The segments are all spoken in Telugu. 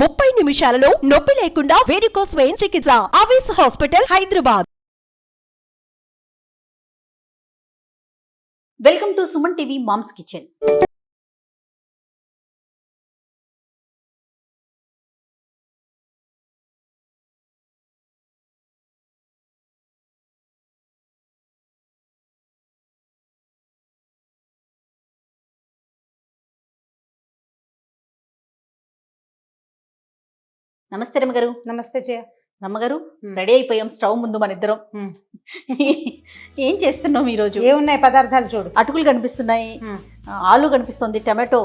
30 నిమిషాలలో నొప్పి లేకుండా వేడికోస్ స్వయం చికిత్స. ఆవేశ hospital, Hyderabad. Welcome to Suman TV mom's kitchen. నమస్తే రమ్మగారు. నమస్తే జయ. రమ్మగారు, రెడీ అయిపోయాం స్టవ్ ముందు మన ఇద్దరం. ఏం చేస్తున్నాం ఈరోజు? ఏమున్నాయి పదార్థాలు చూడు. అటుకులు కనిపిస్తున్నాయి, ఆలు కనిపిస్తుంది, టమాటో,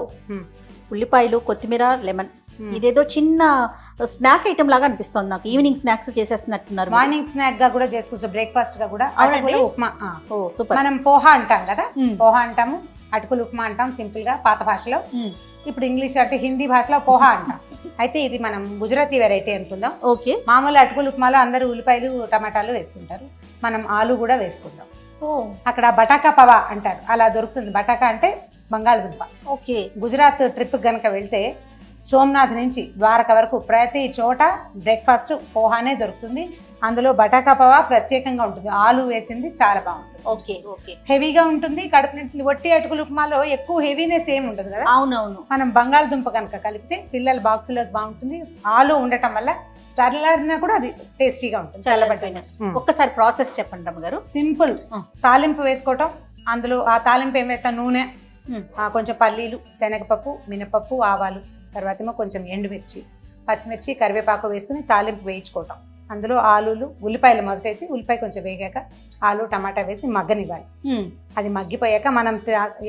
ఉల్లిపాయలు, కొత్తిమీర, లెమన్. ఇదేదో చిన్న స్నాక్ ఐటమ్ లాగా అనిపిస్తుంది నాకు. ఈవినింగ్ స్నాక్స్ చేసేస్తున్నట్టున్నారు. మార్నింగ్ స్నాక్ గా కూడా చేసుకోవచ్చు, బ్రేక్ఫాస్ట్ గా కూడా. ఉప్మా. సూపర్. మనం పోహా అంటాం కదా, పోహా అంటాము, అటుకులు ఉప్మా అంటాం సింపుల్ గా పాత భాషలో. ఇప్పుడు ఇంగ్లీష్ అంటే హిందీ భాషలో పోహా అంటాం. అయితే ఇది మనం గుజరాతీ వెరైటీ అనుకుందాం. ఓకే. మామూలు అటుకులు ఉప్మాలో అందరూ ఉల్లిపాయలు టమాటాలు వేసుకుంటారు, మనం ఆలు కూడా వేసుకుందాం. అక్కడ బటాకా పవా అంటారు, అలా దొరుకుతుంది. బటాకా అంటే బంగాళదుంప. ఓకే. గుజరాత్ ట్రిప్ కనుక వెళ్తే సోమనాథ్ నుంచి ద్వారక వరకు ప్రతి చోట బ్రేక్ఫాస్ట్ పోహానే దొరుకుతుంది. అందులో బటాకా పవా ప్రత్యేకంగా ఉంటుంది, ఆలు వేసింది చాలా బాగుంటుంది. Okay okay. హెవీగా ఉంటుంది, కడుపు నిండుతుంది. వట్టి అటుకులు ఉప్మాలో ఎక్కువ హెవీనెస్ ఏమి ఉండదు కదా. అవునవును. మనం బంగాళదుంప కనుక కలిపితే పిల్లల బాక్సులకు బాగుంటుంది. ఆలు ఉండటం వల్ల చల్లారినా కూడా అది టేస్టీగా ఉంటుంది. చల్లబడిన ఒక్కసారి ప్రాసెస్ చెప్పండి రమ్మగారు. సింపుల్. తాలింపు వేసుకోవటం, అందులో ఆ తాలింపు ఏం వేస్తాం, నూనె, కొంచెం పల్లీలు, శనగపప్పు, మినపప్పు, ఆవాలు, తర్వాత ఏమో కొంచెం ఎండుమిర్చి, పచ్చిమిర్చి, కరివేపాకు వేసుకుని తాలింపు వేయించుకోవటం. అందులో ఆలులు, ఉల్లిపాయలు మొదటేసి ఉల్లిపాయ కొంచెం వేగాక ఆలు టమాటా వేసి మగ్గనివ్వాలి. అది మగ్గిపోయాక మనం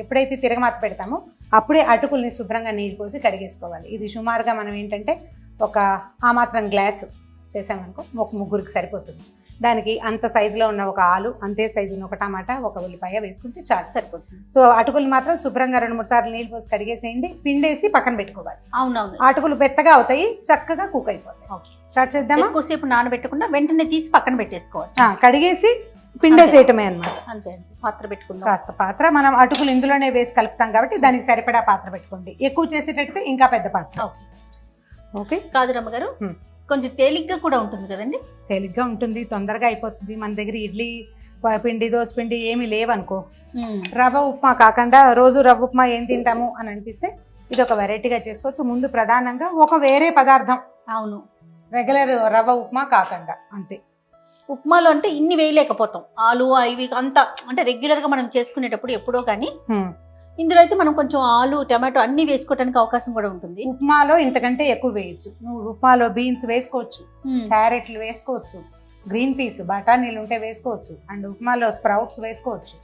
ఎప్పుడైతే తిరగమాత పెడతామో అప్పుడే అటుకుల్ని శుభ్రంగా నీళ్ళు పోసి కడిగేసుకోవాలి. ఇది సుమారుగా మనం ఏంటంటే ఒక ఆ మాత్రం గ్లాసు చేసామనుకో ఒక ముగ్గురికి సరిపోతుంది. దానికి అంత సైజులో ఉన్న ఒక ఆలు, అంతే సైజు ఉన్న ఒక టమాటా, ఒక ఉల్లిపాయ వేసుకుంటే చాలా సరిపోతుంది. సో అటుకులు మాత్రం శుభ్రంగా 2-3 సార్లు నీళ్ళు పోసి కడిగేసేయండి, పిండేసి పక్కన పెట్టుకోవాలి. అవునవును. అటుకులు మెత్తగా అవుతాయి, చక్కగా కుక్ అయిపోతాయి. ఓకే. స్టార్ట్ చేద్దామా? ఎక్కువసేపు నానబెట్టకుండా వెంటనే తీసి పక్కన పెట్టేసుకోవాలి. కడిగేసి పిండేసేయటమే అనమాట. అంతే. పాత్ర పెట్టుకుందాం. కాస్త పాత్ర మనం అటుకులు ఇందులోనే వేసి కలుపుతాం కాబట్టి దానికి సరిపడా పాత్ర పెట్టుకోండి. ఎక్కువ చేసేటట్టు ఇంకా పెద్ద పాత్ర. Okay okay. కాదు రమ్మగారు, కొంచెం తేలిగ్గా కూడా ఉంటుంది కదండి. తేలిగ్గా ఉంటుంది, తొందరగా అయిపోతుంది. మన దగ్గర ఇడ్లీ పిండి, దోశ పిండి ఏమీ లేవనుకో, రవ్వ ఉప్మా కాకుండా రోజు రవ్వ ఉప్మా ఏం తింటాము అని అనిపిస్తే ఇది ఒక వెరైటీగా చేసుకోవచ్చు. ముందు ప్రధానంగా ఒక వేరే పదార్థం. అవును. రెగ్యులర్ రవ్వ ఉప్మా కాకుండా. అంతే. ఉప్మాలో అంటే ఇన్ని వేయలేకపోతాం, ఆలు ఇవి అంతా అంటే రెగ్యులర్గా మనం చేసుకునేటప్పుడు ఎప్పుడో కానీ. ఇందులో అయితే మనం కొంచెం ఆలు, టమాటో అన్ని వేసుకోవడానికి అవకాశం కూడా ఉంటుంది. ఉప్మాలో ఇంతకంటే ఎక్కువ వేయచ్చు. నువ్వు ఉప్మాలో బీన్స్ వేసుకోవచ్చు, క్యారెట్లు వేసుకోవచ్చు, గ్రీన్ పీస్, బఠానీలు ఉంటే వేసుకోవచ్చు, అండ్ ఉప్మాలో స్ప్రౌట్స్ వేసుకోవచ్చు.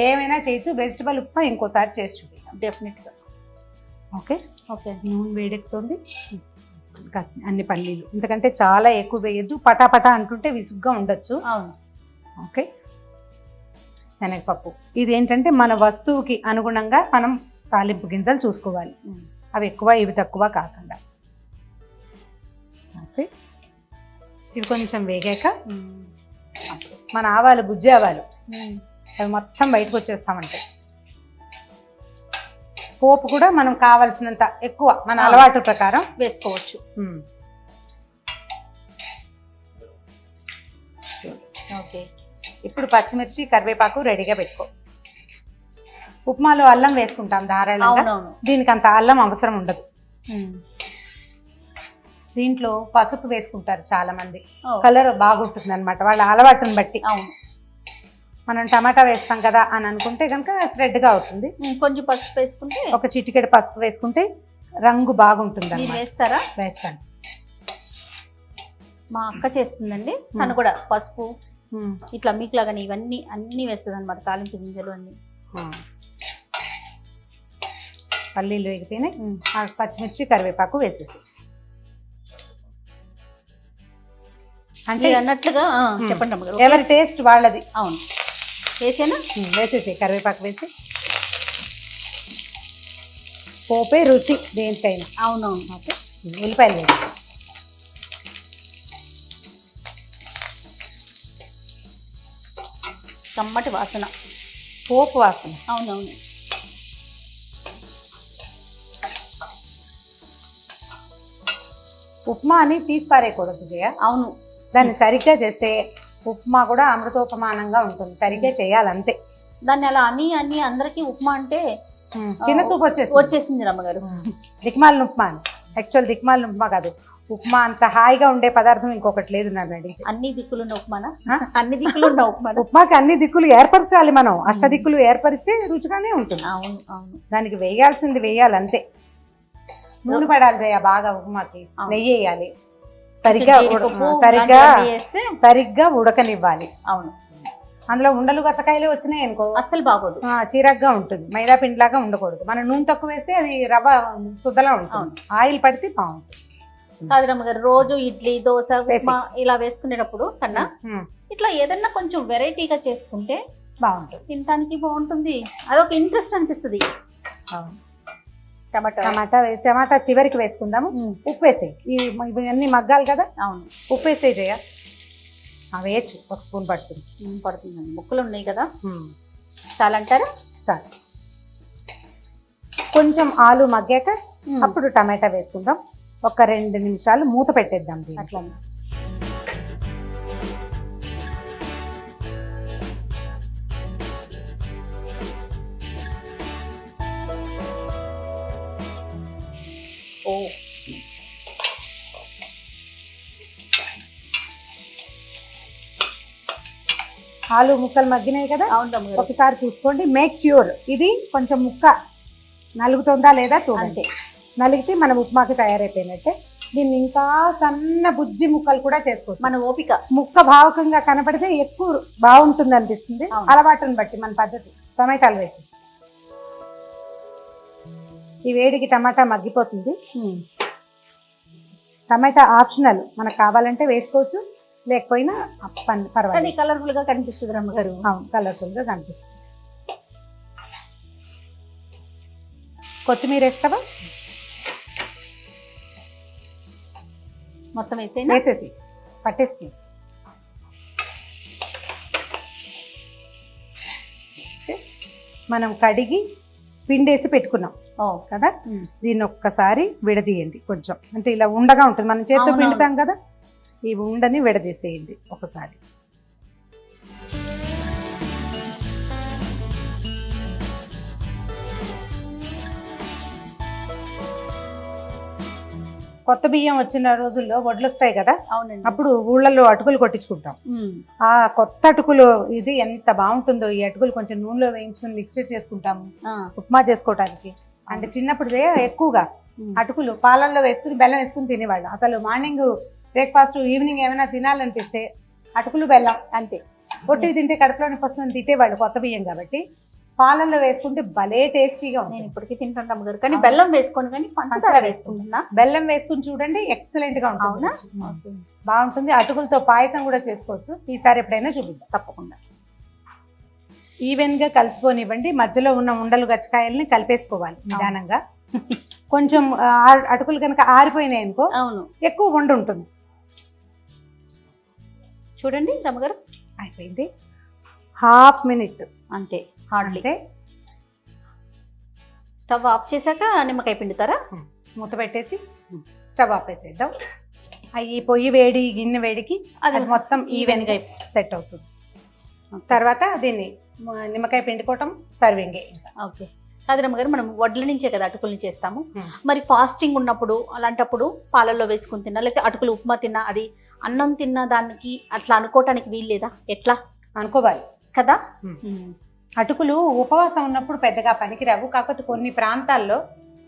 ఏమైనా చేయొచ్చు. వెజిటబుల్ ఉప్మా ఇంకోసారి చేసి చూపిద్దాం డెఫినెట్గా. ఓకే. ఓకే. నూనె వేడెక్కుతుంది, అన్ని పల్లీలు, ఎందుకంటే చాలా ఎక్కువ వేయద్దు, పటాపటా అంటుంటే విసుగ్గా ఉండొచ్చు. అవును. ఓకే. శనగపప్పు. ఇది ఏంటంటే మన వస్తువుకి అనుగుణంగా మనం తాలింపు గింజలు చూసుకోవాలి, అవి ఎక్కువ ఇవి తక్కువ కాకుండా. ఓకే. ఇవి కొంచెం వేగాక మన ఆవాలు, గుజ్జి ఆవాలు, అవి మొత్తం బయటకు వచ్చేస్తామంటే పోపు కూడా మనం కావాల్సినంత ఎక్కువ మన అలవాటు ప్రకారం వేసుకోవచ్చు. ఓకే. ఇప్పుడు పచ్చిమిర్చి, కరివేపాకు రెడీగా పెట్టుకో. ఉప్మాలో అల్లం వేసుకుంటాం ధారాళంగా, దీనికి అంత అల్లం అవసరం ఉండదు. దీంట్లో పసుపు వేసుకుంటారు చాలా మంది, కలర్ బాగుంటుంది అనమాట వాళ్ళ అలవాటుని బట్టి. అవును. మనం టమాటా వేస్తాం కదా అని అనుకుంటే కనుక రెడ్గా అవుతుంది. కొంచెం పసుపు వేసుకుంటే, ఒక చిటికెడు పసుపు వేసుకుంటే రంగు బాగుంటుంది. వేస్తారా? వేస్తాను. మా అక్క చేస్తుందండి, తను కూడా పసుపు ఇట్లా మీకులాగానే ఇవన్నీ అన్ని వేస్తుంది అనమాట, తాలింపు గింజలు అన్ని. పల్లీలు వేగితేనే పచ్చిమిర్చి, కరివేపాకు వేసేసి. అంటే అన్నట్లుగా చెప్పండి అమ్మగారు. ఎవరి టేస్ట్ వాళ్ళది. అవును. వేసేనా? వేసేసి కరివేపాకు వేసి. పోపే రుచి దేనికైనా. అవునవును. ఓకే. ఉల్లిపాయలు వేసి కమ్మటి వాసన, పోపు వాసన. అవునవును. ఉప్మా అని తీసి పారేయకూడదు జయ. అవును, దాన్ని సరిగ్గా చేస్తే ఉప్మా కూడా అమృతోపమానంగా ఉంటుంది. సరిగ్గా చేయాలంతే. దాన్ని అలా అని అందరికీ ఉప్మా అంటే చిన్న చూపు వచ్చేసింది రమ్మగారు. దిక్మాలిన ఉప్మా అని. యాక్చువల్ దిక్మాలిన ఉప్మా కాదు, ఉప్మా అంత హాయిగా ఉండే పదార్థం ఇంకొకటి లేదు నన్ను అడిగితే. అన్ని దిక్కులున్న ఉప్మానా? అన్ని దిక్కులున్న ఉప్మా. ఉప్మాకి అన్ని దిక్కులు ఏర్పరచాలి మనం. అష్టదిక్కులు ఏర్పరిస్తే రుచిగానే ఉంటుంది. అవును అవును. దానికి వేయాల్సింది వేయాలంతే. నూనె పడాలి జయ బాగా ఉప్మాకి. నెయ్యి వేయాలి. సరిగ్గా ఉడకనివ్వాలి. అవును. అందులో ఉండలు గచ్చకాయలు వచ్చినాయి అనుకో అస్సలు బాగోదు, చీరగ్గా ఉంటుంది. మైదా పిండిలాగా ఉండకూడదు. మనం నూనె తక్కువ వేస్తే అది రవ్వ శుద్ధలా ఉంటుంది. ఆయిల్ పడితే బాగుంటుంది. కాదు రమ్మగారు, రోజు ఇడ్లీ దోశ ఉప్మా ఇలా వేసుకునేటప్పుడు కన్నా ఇట్లా ఏదన్నా కొంచెం వెరైటీగా చేసుకుంటే బాగుంటుంది, తినడానికి బాగుంటుంది. అదొక ఇంట్రెస్ట్ అనిపిస్తుంది. టమాటా చివరికి వేసుకుందాము. ఉప్పు వేసేయి. ఇవన్నీ మగ్గాలి కదా. అవును, ఉప్పు వేసేయి జయ. వేయచ్చు, ఒక స్పూన్ పడుతుందండి. ముక్కలు ఉన్నాయి కదా, చాలా అంటారా? చాలు. కొంచెం ఆలు మగ్గాక అప్పుడు టమాటా వేసుకుందాం. ఒక 2 నిమిషాలు మూత పెట్టేద్దాం. అట్లా ఆలు ముక్కలు మగ్గినాయి కదా. అవును, ఒకసారి చూసుకోండి. మేక్ ష్యూర్ ఇది కొంచెం ముక్క నలుగుతుందా లేదా చూడండి. నలిగితే మన ఉప్మాకి తయారైపోయినట్టే. దీన్ని ఇంకా సన్న బుజ్జి ముక్కలు కూడా చేసుకోవచ్చు. మన ఓపిక. ముక్క భావకంగా కనపడితే ఎక్కువ బాగుంటుంది అనిపిస్తుంది. అలవాటుని బట్టి మన పద్ధతి. టమాటాలు వేసి ఈ వేడికి టమాటా మగ్గిపోతుంది. టమాటా ఆప్షనల్, మనకు కావాలంటే వేసుకోవచ్చు, లేకపోయినా పర్వాలేదు. కలర్ఫుల్ గా కనిపిస్తుంది రమ్మగారు. అవును, కలర్ఫుల్ గా కనిపిస్తుంది. కొత్తిమీర వేస్తావా? మొత్తం వేసేసి పట్టేస్తుంది. మనం కడిగి పిండేసి పెట్టుకున్నాం కదా. దీన్ని ఒక్కసారి విడదీయండి. కొంచెం అంటే ఇలా ఉండగా ఉంటుంది. మనం చేత్తో పిండుతాం కదా, ఈ ఉండని విడదీసేయండి ఒకసారి. కొత్త బియ్యం వచ్చిన రోజుల్లో వడ్లు వస్తాయి కదా. అవునండి. అప్పుడు ఊళ్ళల్లో అటుకులు కొట్టించుకుంటాం. ఆ కొత్త అటుకులు ఇది ఎంత బాగుంటుందో. ఈ అటుకులు కొంచెం నూనెలో వేయించుకుని మిక్స్చర్ చేసుకుంటాము ఉప్మా చేసుకోవడానికి. అంటే చిన్నప్పుడు ఎక్కువగా అటుకులు పాలల్లో వేసుకుని బెల్లం వేసుకుని తినేవాళ్ళం. అసలు మార్నింగ్ బ్రేక్ఫాస్ట్, ఈవినింగ్ ఏమైనా తినాలనిపిస్తే అటుకులు బెల్లం అంతే. కొట్టి తింటే కడుపులోనికి వస్తుందని తింటేవాళ్ళు కొత్త బియ్యం కాబట్టి. పాలల్లో వేసుకుంటే భలే టేస్టీగా ఉంది. నేను ఇప్పటికీ తింటాను అమ్మగారు, కానీ బెల్లం వేసుకోండి, కానీ పంచదార వేసుకుంటున్నా. బెల్లం వేసుకుని చూడండి, ఎక్సలెంట్ గా ఉంటుంది. బాగుంటుంది. అటుకులతో పాయసం కూడా చేసుకోవచ్చు. ఈసారి ఎప్పుడైనా చూపిద్దాం తప్పకుండా. ఈవెన్ గా కలుపుకోనివ్వండి. మధ్యలో ఉన్న ఉండలు గచ్చకాయల్ని కలిపేసుకోవాలి నిదానంగా. కొంచెం అటుకులు కనుక ఆరిపోయినాయి అనుకో, అవును, ఎక్కువ వండ ఉంటుంది. చూడండి రమ్మగారు, అయిపోయింది. హాఫ్ మినిట్ అంతే, హార్డ్లీ. స్టవ్ ఆఫ్ చేశాక నిమ్మకాయ పిండుతారా? మూత పెట్టేసి స్టవ్ ఆఫ్ వేసేద్దాం. ఈ పొయ్యి వేడి, గిన్నె వేడికి అది మొత్తం ఈవెన్గా సెట్ అవుతుంది. తర్వాత దీన్ని నిమ్మకాయ పిండుకోవటం, సర్వింగ్. ఓకే. కాదు రమ్మగారు, మనం వడ్ల నుంచే కదా అటుకుల్ని చేస్తాము. మరి ఫాస్టింగ్ ఉన్నప్పుడు అలాంటప్పుడు పాలల్లో వేసుకుని తిన్నా, లేకపోతే అటుకులు ఉప్మా తిన్నా, అది అన్నం తిన్నా దానికి అట్లా అనుకోవటానికి వీల్లేదా? ఎట్లా అనుకోవాలి కదా. అటుకులు ఉపవాసం ఉన్నప్పుడు పెద్దగా పనికిరావు. కాకపోతే కొన్ని ప్రాంతాల్లో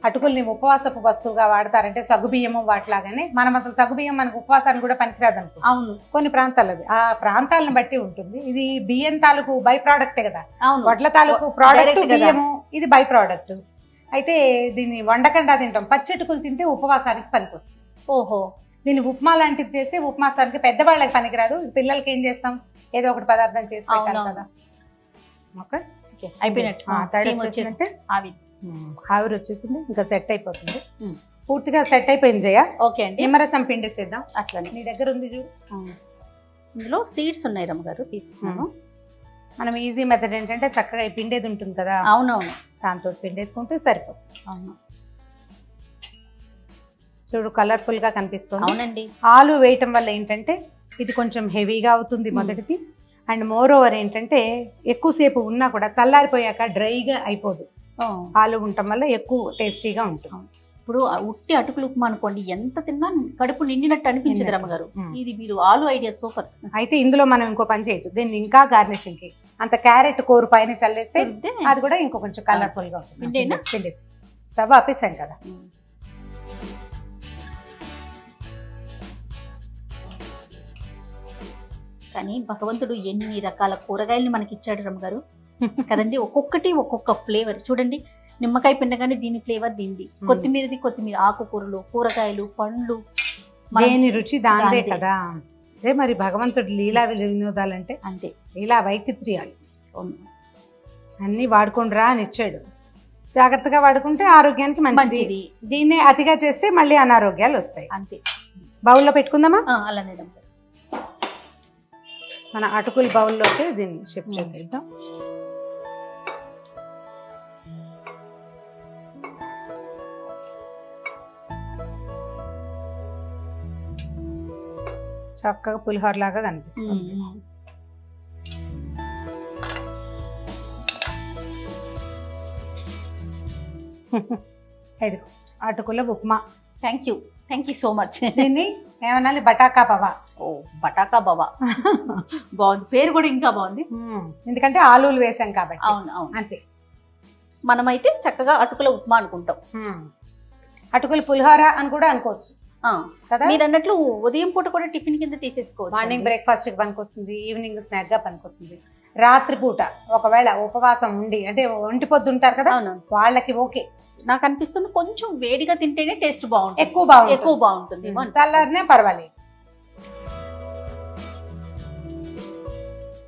అటుకుల్ని ఉపవాసపు వస్తువుగా వాడతారంటే సగ్గుబియ్యము వాటిలాగానే. మనం అసలు సగ్గుబియ్యం మనకు ఉపవాసానికి కూడా పనికిరాదు అనుకో. అవును, కొన్ని ప్రాంతాల్లో ఆ ప్రాంతాలను బట్టి ఉంటుంది. ఇది బియ్యం తాలూకు బై ప్రోడక్టే కదా. అవును, వడ్ల తాలూకు ప్రోడక్ట్ బియ్యము, ఇది బై ప్రోడక్ట్. అయితే దీన్ని వండకుండా తింటాం. పచ్చటుకులు తింటే ఉపవాసానికి పనికొస్తుంది. ఓహో. దీన్ని ఉప్మా లాంటిది చేస్తే ఉపవాసానికి, పెద్దవాళ్ళకి పనికిరాదు. పిల్లలకి ఏం చేస్తాం, ఏదో ఒకటి పదార్థం చేసి పెట్టాలి కదా. అయిపోయినట్టు ఆవిరి వచ్చేసింది, ఇంకా సెట్ అయిపోతుంది. పూర్తిగా సెట్ అయిపోయింది జయ. ఓకే అండి. నిమ్మరసం పిండేసేద్దాం. అట్లనే నీ దగ్గర ఉంది చూడు. ఇందులో సీడ్స్ ఉన్నాయి రమ్మగారు, తీసుకున్నాను. మనం ఈజీ మెథడ్ ఏంటంటే చక్కగా ఈ పిండేది ఉంటుంది కదా. అవునవును, దాంతో పిండేసుకుంటే సరిపోతుంది. అవును. చూడు కలర్ఫుల్ గా కనిపిస్తుంది. అవునండి. ఆలు వేయటం వల్ల ఏంటంటే ఇది కొంచెం హెవీగా అవుతుంది మొదటిది. అండ్ మోర్ ఓవర్ ఏంటంటే ఎక్కువసేపు ఉన్నా కూడా చల్లారిపోయాక డ్రైగా అయిపోదు. ఆలు ఉండటం వల్ల ఎక్కువ టేస్టీగా ఉంటుంది. ఇప్పుడు ఉట్టి అటుకులు ఉప్మా అనుకోండి, ఎంత తిన్నా కడుపు నిండినట్టు అనిపించదు రమ్మగారు. ఇది మీరు ఆలు ఐడియా సూపర్. అయితే ఇందులో మనం ఇంకో పని చేయొచ్చు, దీన్ని ఇంకా గార్నిషింగ్ కి అంత క్యారెట్ కూర పైన చల్లేస్తే అది కూడా ఇంకో కొంచెం కలర్ఫుల్ గా ఉంటుంది. పిండేసి స్టవ్ ఆపేసాం కదా. కానీ భగవంతుడు ఎన్ని రకాల కూరగాయలు మనకి ఇచ్చాడు రమ్మగారు కదండి. ఒక్కొక్కటి ఒక్కొక్క ఫ్లేవర్. చూడండి, నిమ్మకాయ పిండగానే దీని ఫ్లేవర్ దీనిది, కొత్తిమీరది కొత్తిమీర, ఆకుకూరలు, కూరగాయలు, పండ్లు, దేని రుచి దానిదే కదా. అదే మరి భగవంతుడు లీలా వినోదాలంటే అంతే, లీలా వైచిత్ర్యాలు అన్ని వాడుకుండ్రా అని ఇచ్చాడు. జాగ్రత్తగా వాడుకుంటే ఆరోగ్యానికి మంచిది. దీన్నే అతిగా చేస్తే మళ్ళీ అనారోగ్యాలు వస్తాయి. అంతే. బౌల్లో పెట్టుకుందామా? అలానే మన అటుకుల బౌల్లోకి దీన్ని షిఫ్ట్ చేసేద్దాం. చక్కగా పులిహోర లాగా కనిపిస్తుంది. ఇది అటుకుల upma. Thank you so much. దీన్ని ఏమన్నా బటాకా పవా. ఓ, బటాకా బవా బాగుంది, పేరు కూడా ఇంకా బాగుంది. ఎందుకంటే ఆలూలు వేసాం కాబట్టి. అవును అవును, అంతే. మనమైతే చక్కగా అటుకుల ఉప్మా అనుకుంటాం. అటుకుల పులిహోర అని కూడా అనుకోవచ్చు కదా. మీరు అన్నట్లు ఉదయం పూట కూడా టిఫిన్ కింద తీసేసుకోవచ్చు. మార్నింగ్ బ్రేక్ఫాస్ట్ కి పనికొస్తుంది, ఈవినింగ్ స్నాక్ గా పనికొస్తుంది. రాత్రి పూట ఒకవేళ ఉపవాసం ఉండి అంటే ఒంటి పొద్దు ఉంటారు కదా, వాళ్ళకి ఓకే. నాకు అనిపిస్తుంది కొంచెం వేడిగా తింటేనే టేస్ట్ బాగుంటుంది, ఎక్కువ బాగుంటుంది. చల్లారనే పర్వాలేదు.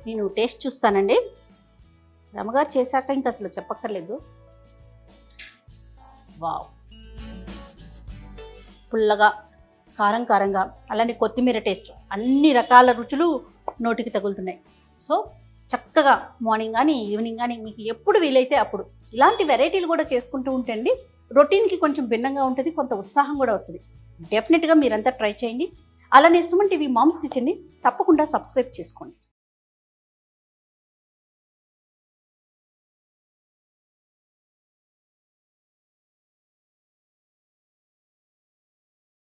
నేను టేస్ట్ చూస్తానండి. రమగారు చేశాక ఇంకా అసలు చెప్పక్కర్లేదు. వావ్, పుల్లగా, కారం కారంగా, అలానే కొత్తిమీర టేస్ట్, అన్ని రకాల రుచులు నోటికి తగులుతున్నాయి. సో చక్కగా మార్నింగ్ కానీ ఈవినింగ్ కానీ మీకు ఎప్పుడు వీలైతే అప్పుడు ఇలాంటి వెరైటీలు కూడా చేసుకుంటూ ఉంటండి. రొటీన్కి కొంచెం భిన్నంగా ఉంటుంది, కొంత ఉత్సాహం కూడా వస్తుంది. డెఫినెట్గా మీరంతా ట్రై చేయండి. అలానే సుమన్ టీవీ మామ్స్ కిచెన్ని తప్పకుండా సబ్స్క్రైబ్ చేసుకోండి.